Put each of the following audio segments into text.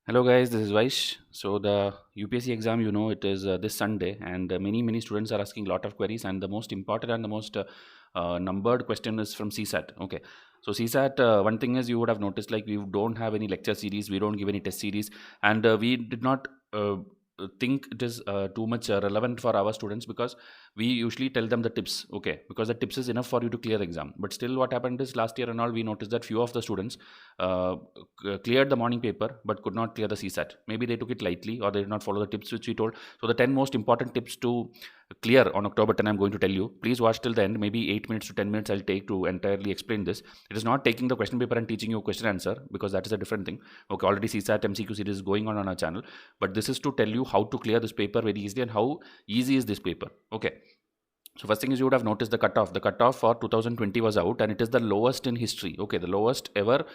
Hello guys, this is Vysh. So the UPSC exam, it is this Sunday, and many students are asking a lot of queries, and the most important and the most numbered question is from CSAT. Okay, so CSAT, one thing is you would have noticed, like, we don't have any lecture series, we don't give any test series, and we did not think it is too much relevant for our students, because we usually tell them the tips. Okay, because the tips is enough for you to clear the exam. But still, what happened is last year and all, we noticed that few of the students uh, cleared the morning paper but could not clear the CSAT. Maybe they took it lightly, or they did not follow the tips which we told. So the 10 most important tips to clear on October 10, I'm going to tell you. Please watch till the end. Maybe 8 minutes to 10 minutes I'll take to entirely explain this. It is not taking the question paper and teaching you question answer, because that is a different thing. Okay, already CSAT MCQ series is going on our channel, but this is to tell you how to clear this paper very easily and how easy is this paper. Okay, so first thing is, you would have noticed the cutoff. The cutoff for 2020 was out, and it is the lowest in history. Okay, the lowest ever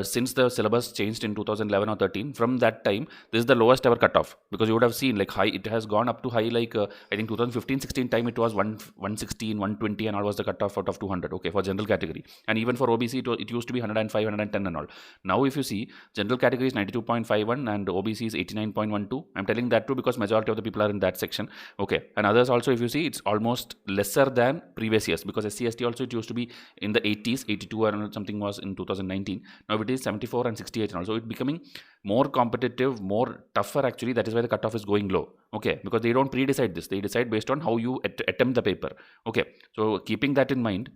since the syllabus changed in 2011 or 13. From that time, this is the lowest ever cutoff, because you would have seen, like, high. It has gone up to high, like, I think 2015-16 time it was 116, 120 and all was the cutoff out of 200. Okay, for general category, and even for OBC it used to be 105, 110 and all. Now if you see, general category is 92.51 and OBC is 89.12. I'm telling that too because majority of the people are in that section. Okay, and others also, if you see, it's almost lesser than previous years, because SC/ST also it used to be in the 80s, 82 or something was in 2019. Now it is 74 and 68 and also. It's becoming more competitive, more tougher actually. That is why the cutoff is going low. Okay, because they don't pre-decide this, they decide based on how you attempt the paper. Okay, so keeping that in mind,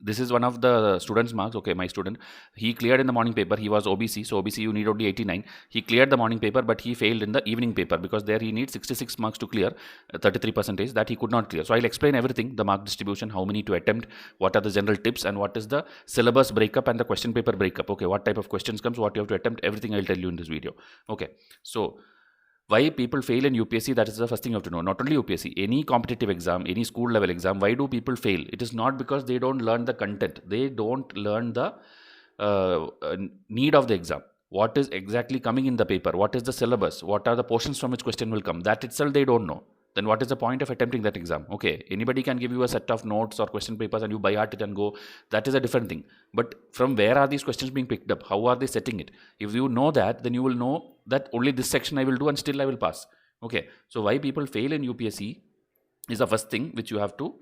this is one of the students marks. Okay, my student, he cleared in the morning paper. He was OBC, so OBC you need only 89. He cleared the morning paper, but he failed in the evening paper, because there he needs 66 marks to clear, 33% that he could not clear. So I'll explain everything, the mark distribution, how many to attempt, what are the general tips, and what is the syllabus breakup and the question paper breakup. Okay, what type of questions comes, what you have to attempt, everything I'll tell you in this video. Okay, so why people fail in UPSC, that is the first thing you have to know. Not only UPSC, any competitive exam, any school level exam, why do people fail? It is not because they don't learn the content, they don't learn the need of the exam. What is exactly coming in the paper, what is the syllabus, what are the portions from which question will come, that itself they don't know. Then what is the point of attempting that exam? Okay, anybody can give you a set of notes or question papers and you by heart it and go. That is a different thing. But from where are these questions being picked up? How are they setting it? If you know that, then you will know that only this section I will do and still I will pass. Okay, so why people fail in UPSC is the first thing which you have to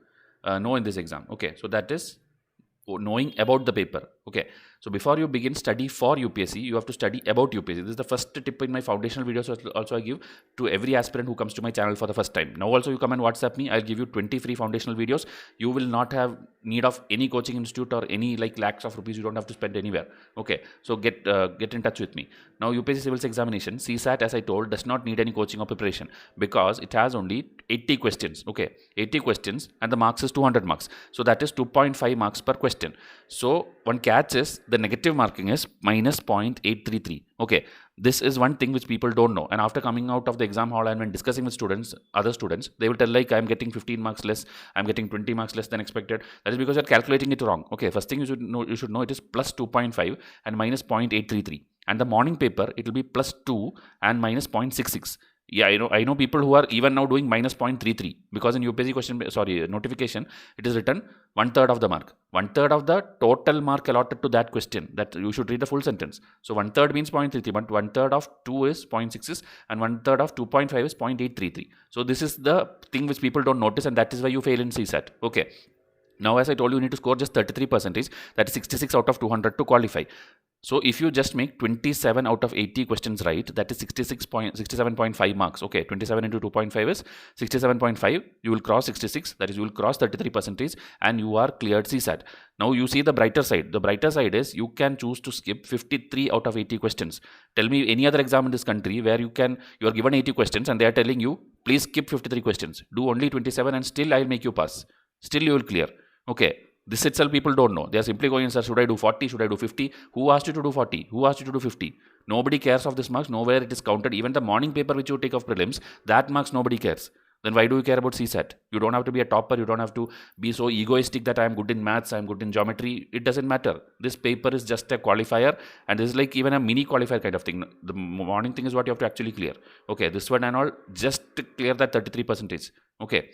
know in this exam. Okay, so that is knowing about the paper. Okay, so before you begin study for UPSC, you have to study about UPSC. This is the first tip in my foundational videos also I give to every aspirant who comes to my channel for the first time. Now also you come and WhatsApp me, I'll give you 20 free foundational videos. You will not have need of any coaching institute or any like lakhs of rupees you don't have to spend anywhere. Okay, so get in touch with me. Now UPSC civils examination, CSAT, as I told, does not need any coaching or preparation, because it has only 80 questions. Okay, 80 questions, and the marks is 200 marks, so that is 2.5 marks per question. So one catch is the negative marking is minus 0.833. Okay, this is one thing which people don't know, and after coming out of the exam hall and when discussing with students, other students, they will tell, like, I'm getting 15 marks less, I'm getting 20 marks less than expected. That is because you're calculating it wrong. Okay, first thing you should know it is plus 2.5 and minus 0.833, and the morning paper it will be plus 2 and minus 0.66. Yeah, I know people who are even now doing minus 0.33, because in UPSC notification, it is written 1/3 of the mark, 1/3 of the total mark allotted to that question. That you should read the full sentence. So 1/3 means 0.33, but 1/3 of 2 is 0.66, and 1/3 of 2.5 is 0.833. So this is the thing which people don't notice, and that is why you fail in CSAT. Okay. Now, as I told you need to score just 33%, that is 66 out of 200 to qualify. So if you just make 27 out of 80 questions right, that is 67.5 marks. Okay, 27 into 2.5 is 67.5. You will cross 66, that is you will cross 33%, and you are cleared CSAT. Now you see the brighter side. The brighter side is you can choose to skip 53 out of 80 questions. Tell me any other exam in this country where you are given 80 questions and they are telling you, please skip 53 questions. Do only 27 and still I will make you pass. Still you will clear. Okay, this itself people don't know. They are simply going, sir, should I do 40? Should I do 50? Who asked you to do 40? Who asked you to do 50? Nobody cares of this marks. Nowhere it is counted. Even the morning paper which you take of prelims, that marks nobody cares. Then why do you care about CSAT? You don't have to be a topper. You don't have to be so egoistic that I am good in maths, I am good in geometry. It doesn't matter. This paper is just a qualifier, and this is like even a mini qualifier kind of thing. The morning thing is what you have to actually clear. Okay, this one and all, just clear that 33%. Okay.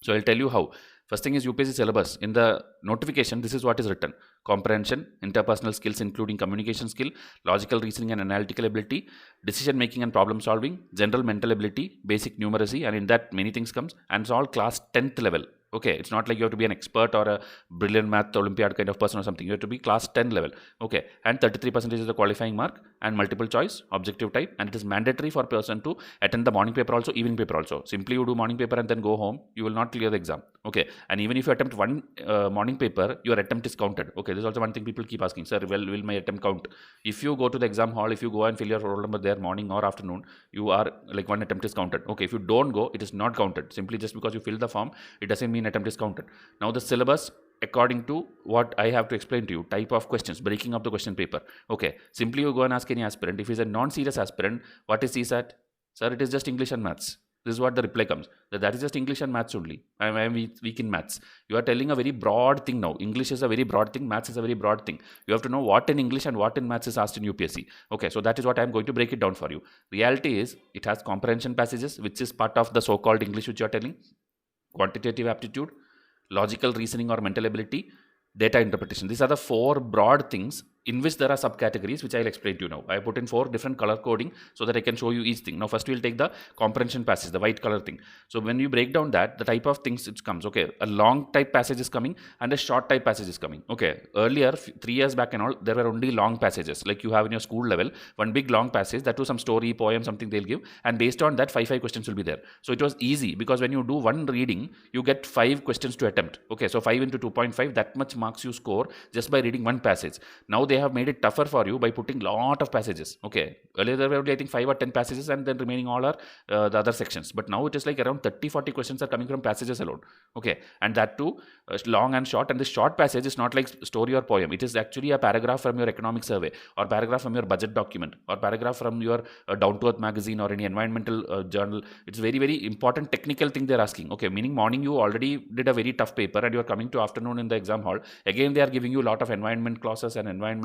So I'll tell you how. First thing is UPSC syllabus. In the notification, this is what is written: comprehension, interpersonal skills including communication skill, logical reasoning and analytical ability, decision making and problem solving, general mental ability, basic numeracy, and in that many things comes, and it's all class 10th level. Okay, it's not like you have to be an expert or a brilliant math Olympiad kind of person or something. You have to be class 10 level. Okay, and 33% is the qualifying mark, and multiple choice, objective type, and it is mandatory for person to attend the morning paper also, evening paper also. Simply you do morning paper and then go home, you will not clear the exam. Okay, and even if you attempt one morning paper, your attempt is counted. Okay, this is also one thing people keep asking, sir, well, will my attempt count? If you go to the exam hall, if you go and fill your roll number there morning or afternoon, you are like one attempt is counted. Okay, if you don't go, it is not counted. Simply just because you fill the form, it doesn't mean attempt is counted. Now the syllabus, according to what I have to explain to you, type of questions, breaking up the question paper. Okay, simply you go and ask any aspirant, if he's a non-serious aspirant, what is CSAT? Sir, it is just English and maths. This is what the reply comes. That is just English and maths only. I am weak in maths. You are telling a very broad thing now. English is a very broad thing. Maths is a very broad thing. You have to know what in English and what in maths is asked in UPSC. Okay, so that is what I am going to break it down for you. Reality is, it has comprehension passages, which is part of the so-called English which you are telling. Quantitative aptitude, logical reasoning or mental ability, data interpretation. These are the four broad things in which there are subcategories, which I'll explain to you now. I put in 4 different color coding so that I can show you each thing. Now first we'll take the comprehension passage, the white color thing. So when you break down that, the type of things it comes, okay, a long type passage is coming and a short type passage is coming. Okay, earlier 3 years back and all, there were only long passages like you have in your school level, one big long passage, that was some story, poem, something they'll give, and based on that 5 questions will be there. So it was easy because when you do one reading, you get 5 questions to attempt. Okay, so 5 into 2.5, that much marks you score just by reading one passage. Now they have made it tougher for you by putting lot of passages. Okay, earlier there were only I think 5 or 10 passages and then remaining all are the other sections, but now it is like around 30-40 questions are coming from passages alone. Okay, and that too long and short, and this short passage is not like story or poem. It is actually a paragraph from your economic survey, or paragraph from your budget document, or paragraph from your Down to Earth magazine or any environmental journal. It's very, very important technical thing they're asking. Okay, meaning morning you already did a very tough paper and you're coming to afternoon in the exam hall, again they are giving you a lot of environment clauses and environment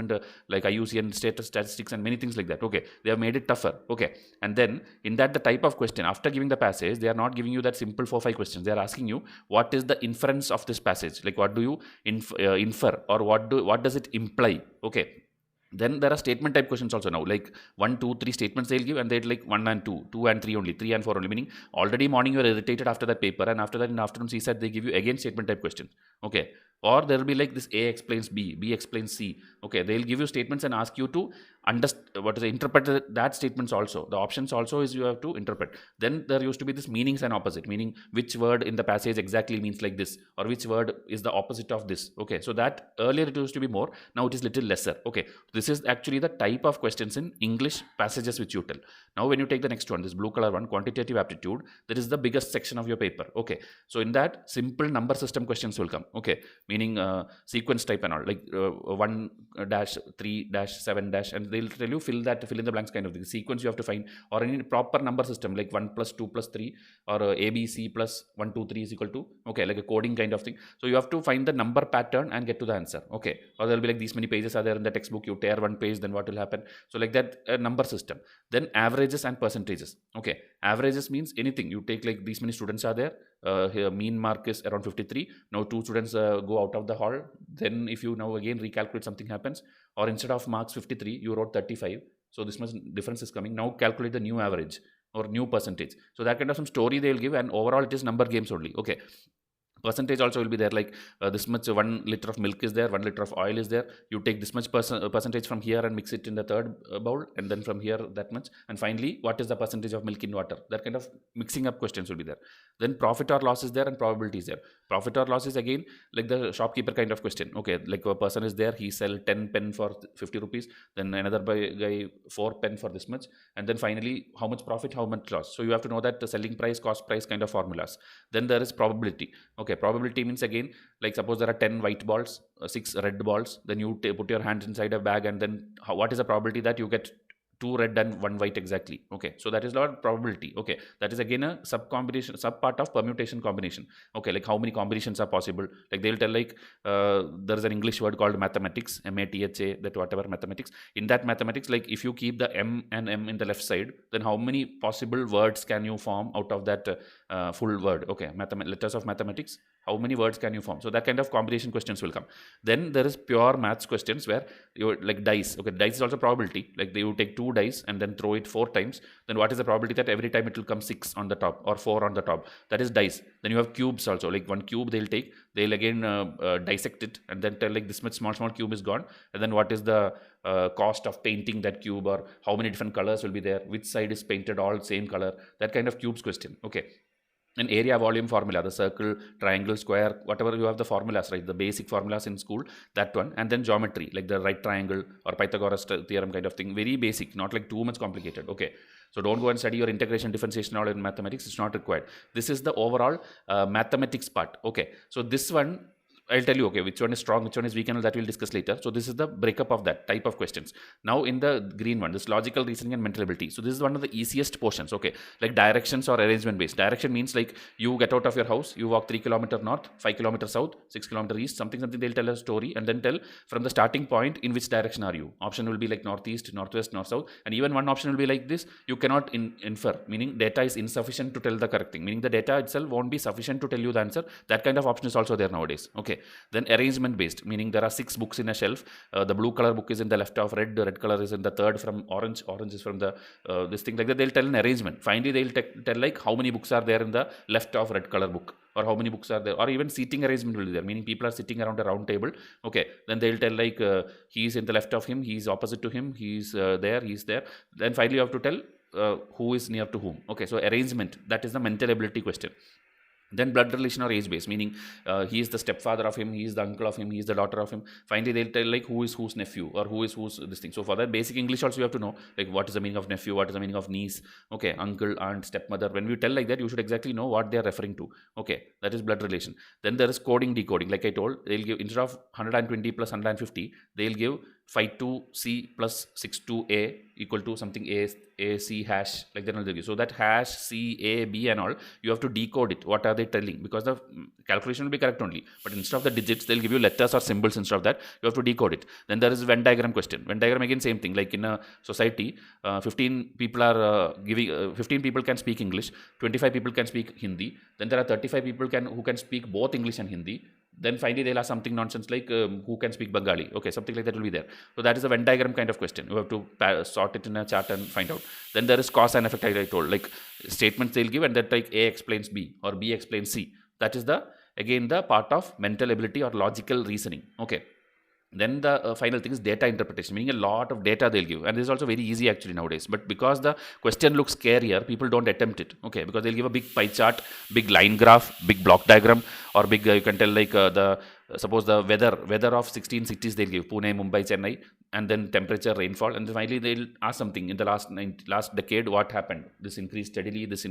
like IUCN statistics and many things like that. Okay, they have made it tougher. Okay, and then in that the type of question, after giving the passage, they are not giving you that simple 4-5 questions. They are asking you what is the inference of this passage, like what do you infer, or what does it imply. Okay, then there are statement type questions also now, like 1, 2, 3 statements they'll give, and they'll like 1 and 2, 2 and 3 only, 3 and 4 only, meaning already morning you are irritated after that paper, and after that in afternoon CSAT they give you again statement type questions. Okay, or there will be like this A explains B, B explains C. Okay, they'll give you statements and ask you to understand interpret that statements also. The options also is you have to interpret. Then there used to be this meanings and opposite, meaning which word in the passage exactly means like this, or which word is the opposite of this. Okay, so that earlier it used to be more, now it is little lesser. Okay, this is actually the type of questions in English passages which you tell. Now when you take the next one, this blue color one, quantitative aptitude, that is the biggest section of your paper. Okay, so in that simple number system questions will come. Okay, meaning sequence type and all, like 1 dash 3 dash 7 dash, and they'll tell you fill in the blanks kind of thing. Sequence you have to find, or any proper number system like 1 plus 2 plus 3, or ABC plus 1 2 3 is equal to, okay, like a coding kind of thing. So you have to find the number pattern and get to the answer. Okay, or there will be like these many pages are there in the textbook, you tear one page, then what will happen? So like that number system. Then averages and percentages. Okay, averages means anything you take, like these many students are there, here mean mark is around 53. Now 2 students go out of the hall, then if you now again recalculate, something happens, or instead of marks 53 you wrote 35, so this much difference is coming. Now calculate the new average or new percentage. So that kind of some story they will give, and overall it is number games only. Okay, percentage also will be there, like this much 1 liter of milk is there, 1 liter of oil is there, you take this much percentage from here and mix it in the third bowl, and then from here that much, and finally what is the percentage of milk in water. That kind of mixing up questions will be there. Then profit or loss is there, and probability is there. Profit or loss is again like the shopkeeper kind of question. Okay, like a person is there, he sell 10 pen for 50 rupees, then another guy 4 pen for this much, and then finally how much profit, how much loss. So you have to know that the selling price, cost price kind of formulas. Then there is probability. Okay, probability means again, like suppose there are 10 white balls, 6 red balls, then you put your hands inside a bag, and then what is the probability that you get 2 red and 1 white exactly. Okay, so that is not probability. Okay, that is again a sub part of permutation combination. Okay, like how many combinations are possible. Like they will tell like there is an English word called mathematics, MATHA, that whatever mathematics. In that mathematics, like if you keep the M and M in the left side, then how many possible words can you form out of that full word. Okay, letters of mathematics, how many words can you form? So that kind of combination questions will come. Then there is pure maths questions where you like dice. Okay, dice is also probability. Like they will take 2 dice and then throw it 4 times. Then what is the probability that every time it will come 6 on the top or 4 on the top? That is dice. Then you have cubes also. Like one cube they'll take, they'll again dissect it and then tell like this much small cube is gone. And then what is the cost of painting that cube, or how many different colors will be there, which side is painted all same color, that kind of cubes question. Okay, an area volume formula, the circle, triangle, square, whatever you have the formulas, right, the basic formulas in school, that one. And then geometry, like the right triangle or Pythagoras theorem kind of thing, very basic, not like too much complicated. Okay, so don't go and study your integration, differentiation, all in mathematics, it's not required. This is the overall mathematics part. Okay, so this one I'll tell you, okay, which one is strong, which one is weak, and that we'll discuss later. So this is the breakup of that type of questions. Now in the green one, this logical reasoning and mental ability. So this is one of the easiest portions, okay, like directions or arrangement based. Direction means like you get out of your house, you walk 3 kilometers north, 5 kilometers south, 6 kilometers east, something they'll tell a story and then tell from the starting point in which direction are you. Option will be like northeast, northwest, north south, and even one option will be like this. You cannot infer, meaning data is insufficient to tell the correct thing, meaning the data itself won't be sufficient to tell you the answer. That kind of option is also there nowadays. Okay, then arrangement based, meaning there are 6 books in a shelf. The blue color book is in the left of red, the red color is in the third from orange, orange is from the this thing, like that. They'll tell an arrangement. Finally they'll tell like how many books are there in the left of red color book, or how many books are there, or even seating arrangement will be there, meaning people are sitting around a round table. Okay, then they'll tell like he's in the left of him, he's opposite to him, he's there, he's there. Then finally you have to tell who is near to whom. Okay, so arrangement, that is the mental ability question. Then blood relation or age based, meaning he is the stepfather of him, he is the uncle of him, he is the daughter of him. Finally they'll tell like who is whose nephew, or who is whose this thing. So for that basic English also you have to know like what is the meaning of nephew, what is the meaning of niece, okay, uncle, aunt, stepmother. When we tell like that, you should exactly know what they are referring to. Okay, that is blood relation. Then there is coding, decoding. Like I told, they'll give instead of 120 plus 150, they'll give 52C plus 62A equal to something A C hash, like that. They'll give. So that hash, C, A, B and all, you have to decode it. What are they telling? Because the calculation will be correct only, but instead of the digits, they'll give you letters or symbols instead of that. You have to decode it. Then there is Venn diagram question. Venn diagram again same thing. Like in a society, 15 people are 15 people can speak English, 25 people can speak Hindi. Then there are 35 people who can speak both English and Hindi. Then finally they'll ask something nonsense like who can speak Bengali. Okay, something like that will be there. So that is a Venn diagram kind of question. You have to sort it in a chart and find out. Then there is cause and effect, I told, like statements they'll give and that like A explains B or B explains C. That is again the part of mental ability or logical reasoning. Okay. Then the final thing is data interpretation, meaning a lot of data they'll give, and this is also very easy actually nowadays. But because the question looks scarier, people don't attempt it. Okay, because they'll give a big pie chart, big line graph, big block diagram, or big you can tell like suppose the weather of 16 cities they'll give, Pune, Mumbai, Chennai, and then temperature, rainfall, and then finally they'll ask something in the last decade what happened. This increased steadily, this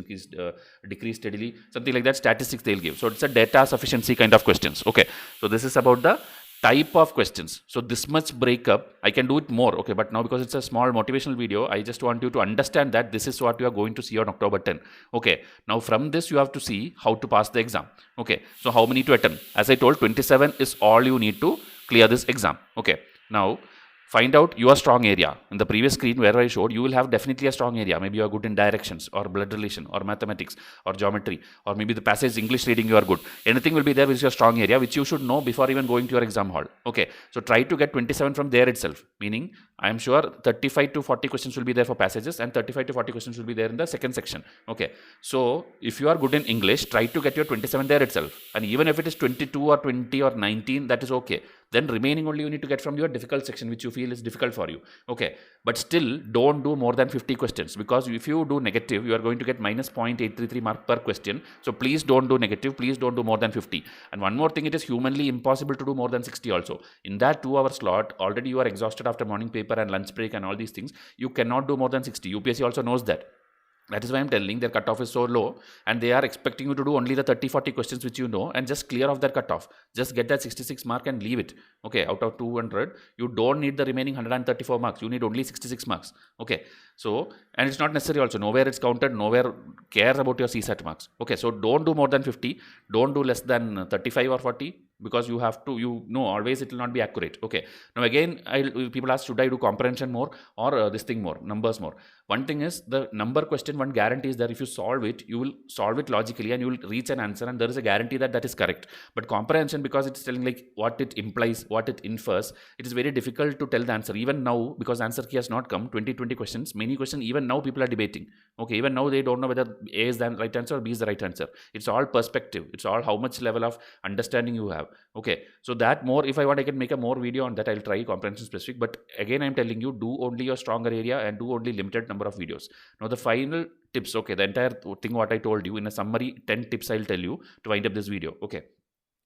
decreased steadily, something like that. Statistics they'll give. So it's a data sufficiency kind of questions. Okay, so this is about the type of questions. So this much breakup, I can do it more, okay, but now because it's a small motivational video, I just want you to understand that this is what you are going to see on October 10. Okay, now from this you have to see how to pass the exam. Okay, so how many to attempt? As I told, 27 is all you need to clear this exam. Okay, now find out your strong area. In the previous screen where I showed, you will have definitely a strong area. Maybe you are good in directions or blood relation or mathematics or geometry, or maybe the passage English reading you are good. Anything will be there which is your strong area, which you should know before even going to your exam hall. Okay, so try to get 27 from there itself, meaning I am sure 35 to 40 questions will be there for passages and 35 to 40 questions will be there in the second section. Okay, so if you are good in English, try to get your 27 there itself, and even if it is 22 or 20 or 19, that is okay. Then remaining only you need to get from your difficult section which you feel is difficult for you. Okay, but still don't do more than 50 questions, because if you do negative, you are going to get minus 0.833 mark per question. So please don't do negative, please don't do more than 50. And one more thing, it is humanly impossible to do more than 60 also. In that 2-hour slot, already you are exhausted after morning paper and lunch break and all these things. You cannot do more than 60. UPSC also knows that. That is why I'm telling their cutoff is so low, and they are expecting you to do only the 30-40 questions which you know and just clear off that cutoff. Just get that 66 mark and leave it. Okay, out of 200, you don't need the remaining 134 marks. You need only 66 marks. Okay, so, and it's not necessary also. Nowhere it's counted, nowhere cares about your CSAT marks. Okay, so don't do more than 50. Don't do less than 35 or 40. because you have to, you know, always it will not be accurate. Okay, now again, people ask, should I do comprehension more or this thing more, numbers more? One thing is, the number question, one guarantee is that if you solve it, you will solve it logically and you will reach an answer, and there is a guarantee that that is correct. But comprehension, because it's telling like what it implies, what it infers, it is very difficult to tell the answer. Even now, because answer key has not come, 20 questions, many questions, even now people are debating. Okay, even now they don't know whether A is the right answer or B is the right answer. It's all perspective. It's all how much level of understanding you have. Okay, so that more, if I want, I can make a more video on that. I'll try comprehension specific, but again, I'm telling you, do only your stronger area and do only limited number of videos. Now the final tips, okay, the entire thing what I told you in a summary, 10 tips I'll tell you to wind up this video. Okay,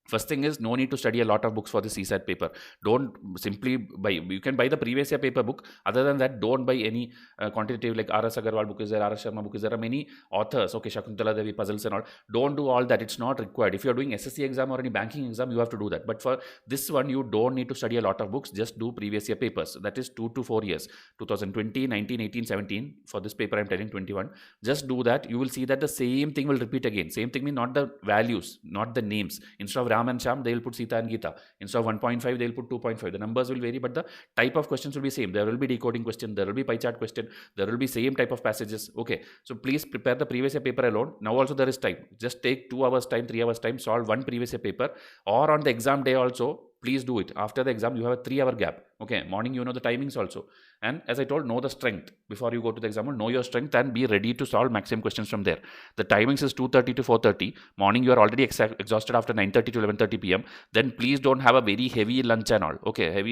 first thing is, no need to study a lot of books for the CSAT paper. Don't simply buy, you can buy the previous year paper book. Other than that, don't buy any quantitative, like R.S. Agarwal book is there, R.S. Sharma book is there. There are many authors, okay, Shakuntala Devi puzzles and all. Don't do all that. It's not required. If you're doing SSC exam or any banking exam, you have to do that. But for this one, you don't need to study a lot of books. Just do previous year papers. That is 2 to 4 years. 2020, 19, 18, 17. For this paper, I'm telling 21. Just do that. You will see that the same thing will repeat again. Same thing means not the values, not the names. Instead of Ram and Sham, they will put Sita and Gita. Instead of 1.5, they will put 2.5. The numbers will vary, but the type of questions will be same. There will be decoding question, there will be pie chart question, there will be same type of passages. Okay, so please prepare the previous year paper alone. Now also there is time. Just take 2 hours time, 3 hours time, solve one previous year paper, or on the exam day also, please do it. After the exam, you have a 3-hour gap. Okay, morning, you know the timings also. And as I told, know the strength. Before you go to the exam, know your strength and be ready to solve maximum questions from there. The timings is 2:30 to 4:30. Morning, you are already exhausted after 9:30 to 11:30 p.m. Then please don't have a very heavy lunch and all. Okay, have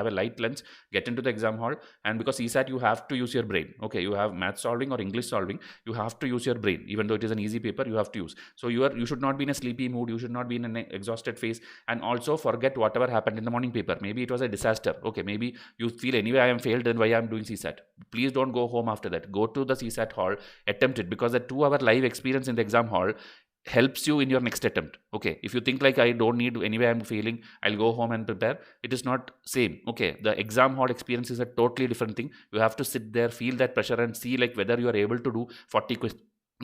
a light lunch, get into the exam hall. And because CSAT, you have to use your brain. Okay, you have math solving or English solving. You have to use your brain. Even though it is an easy paper, you have to use. So you should not be in a sleepy mood. You should not be in an exhausted phase. And also forget whatever happened in the morning paper. Maybe it was a disaster. Okay, maybe you feel anyway I am failed, then why I am doing CSAT. Please don't go home after that. Go to the CSAT hall, attempt it, because the 2-hour live experience in the exam hall helps you in your next attempt. Okay, if you think like I don't need to, anyway I'm failing, I'll go home and prepare, it is not same. Okay, the exam hall experience is a totally different thing. You have to sit there, feel that pressure and see like whether you are able to do 40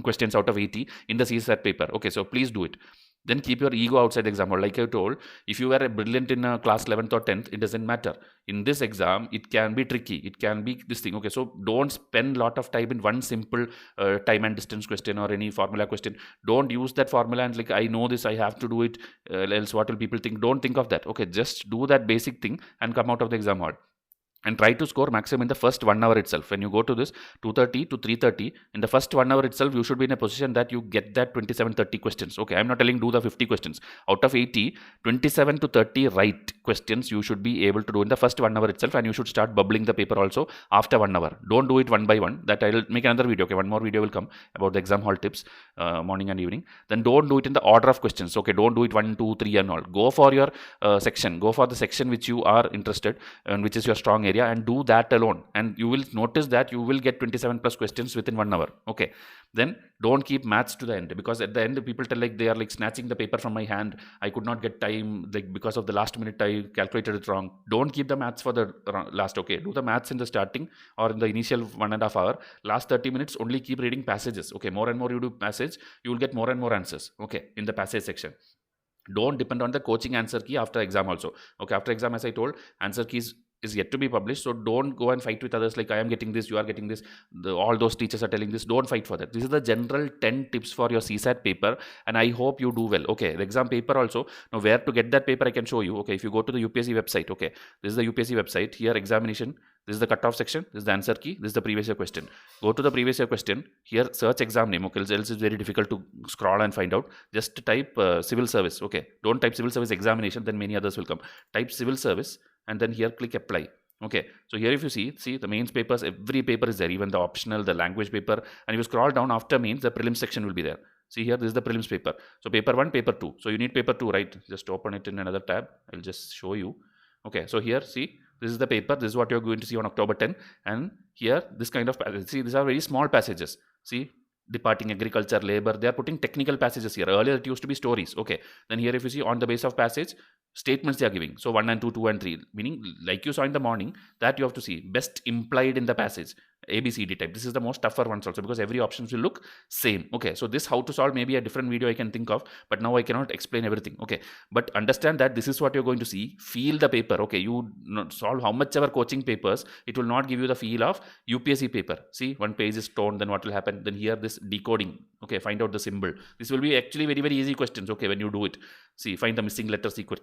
questions out of 80 in the CSAT paper. Okay, so please do it. Then keep your ego outside the exam hall. Like I told, if you were brilliant in class 11th or 10th, it doesn't matter. In this exam, it can be tricky. It can be this thing. Okay, so don't spend a lot of time in one simple time and distance question or any formula question. Don't use that formula and like, I know this, I have to do it, else what will people think? Don't think of that. Okay, just do that basic thing and come out of the exam hall. And try to score maximum in the first 1 hour itself. When you go to this 2:30 to 3:30, in the first 1 hour itself, you should be in a position that you get that 27-30 questions. Okay, I'm not telling do the 50 questions. Out of 80, 27 to 30 right questions you should be able to do in the first 1 hour itself, and you should start bubbling the paper also after 1 hour. Don't do it one by one. That I'll make another video. Okay, one more video will come about the exam hall tips, morning and evening. Then don't do it in the order of questions. Okay, don't do it 1, 2, 3 and all. Go for your section. Go for the section which you are interested and which is your strong area, and do that alone, and you will notice that you will get 27 plus questions within 1 hour. Okay, then don't keep maths to the end, because at the end people tell like they are like snatching the paper from my hand. I could not get time, like because of the last minute I calculated it wrong. Don't keep the maths for the last. Okay, do the maths in the starting or in the initial 1.5 hour. Last 30 minutes only keep reading passages. Okay, more and more you do passage, you will get more and more answers. Okay, in the passage section. Don't depend on the coaching answer key after exam also. Okay, after exam, as I told, answer keys is yet to be published, so don't go and fight with others like I am getting this, you are getting this, all those teachers are telling this. Don't fight for that. This is the general 10 tips for your CSAT paper, and I hope you do well. Okay, the exam paper also, now where to get that paper I can show you. Okay, if you go to the UPSC website, okay, this is the UPSC website. Here examination, this is the cutoff section, this is the answer key, this is the previous year question. Go to the previous year question, here search exam name. Okay, else it's very difficult to scroll and find out. Just type civil service. Okay, don't type civil service examination, then many others will come. Type civil service and then here click apply. Okay, so here if you see the mains papers, every paper is there, even the optional, the language paper, and if you scroll down after mains, the prelims section will be there. See here, this is the prelims paper. So paper 1, paper 2. So you need paper 2, right? Just open it in another tab. I'll just show you. Okay, so here, see, this is the paper. This is what you're going to see on October 10. And here, this kind of passage. See, these are very small passages. See, departing agriculture, labor, they are putting technical passages here. Earlier, it used to be stories. Okay, then here if you see on the base of passage, statements they are giving. So 1 and 2, 2 and 3, meaning like you saw in the morning, that you have to see best implied in the passage, ABCD type. This is the most tougher ones also, because every options will look same. Okay, so this how to solve, maybe a different video I can think of, but now I cannot explain everything. Okay, but understand that this is what you're going to see. Feel the paper. Okay, you solve how much ever coaching papers, it will not give you the feel of UPSC paper. See, one page is torn, then what will happen? Then here this decoding. Okay, find out the symbol. This will be actually very, very easy questions. Okay, when you do it, see, find the missing letter sequence.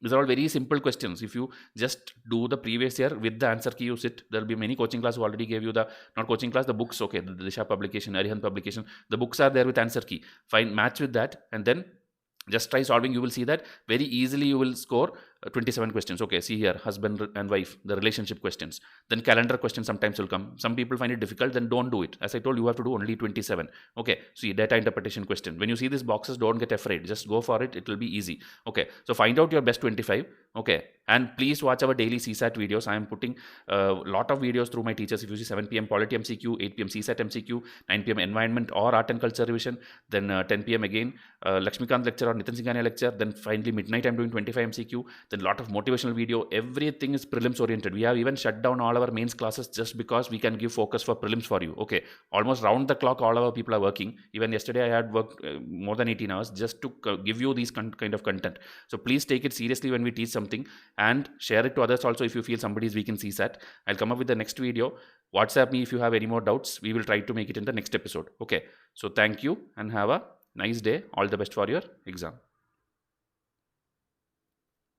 These are all very simple questions. If you just do the previous year with the answer key, you sit. There will be many coaching class who already gave you the, not coaching class, the books. Okay, the Disha publication, Arihant publication, the books are there with answer key. Find match with that, and then just try solving. You will see that very easily you will score 27 questions. Okay, see here, husband and wife, the relationship questions. Then calendar questions sometimes will come. Some people find it difficult, then don't do it. As I told you, have to do only 27. Okay, see, data interpretation question. When you see these boxes, don't get afraid. Just go for it. It will be easy. Okay, so find out your best 25. Okay, and please watch our daily CSAT videos. I am putting a lot of videos through my teachers. If you see 7 p.m. Polity MCQ, 8 p.m. CSAT MCQ, 9 p.m. Environment or Art and Culture revision, then 10 p.m. again Lakshmikant lecture or Nitin Singhania lecture, then finally midnight I'm doing 25 MCQ, then lot of motivational video. Everything is prelims oriented. We have even shut down all our mains classes just because we can give focus for prelims for you. Okay, almost round the clock all our people are working. Even yesterday I had worked more than 18 hours just to give you these kind of content. So please take it seriously when we teach something, and share it to others also if you feel somebody is weak in CSAT. I'll come up with the next video. WhatsApp me if you have any more doubts. We will try to make it in the next episode. Okay, so thank you and have a nice day. All the best for your exam.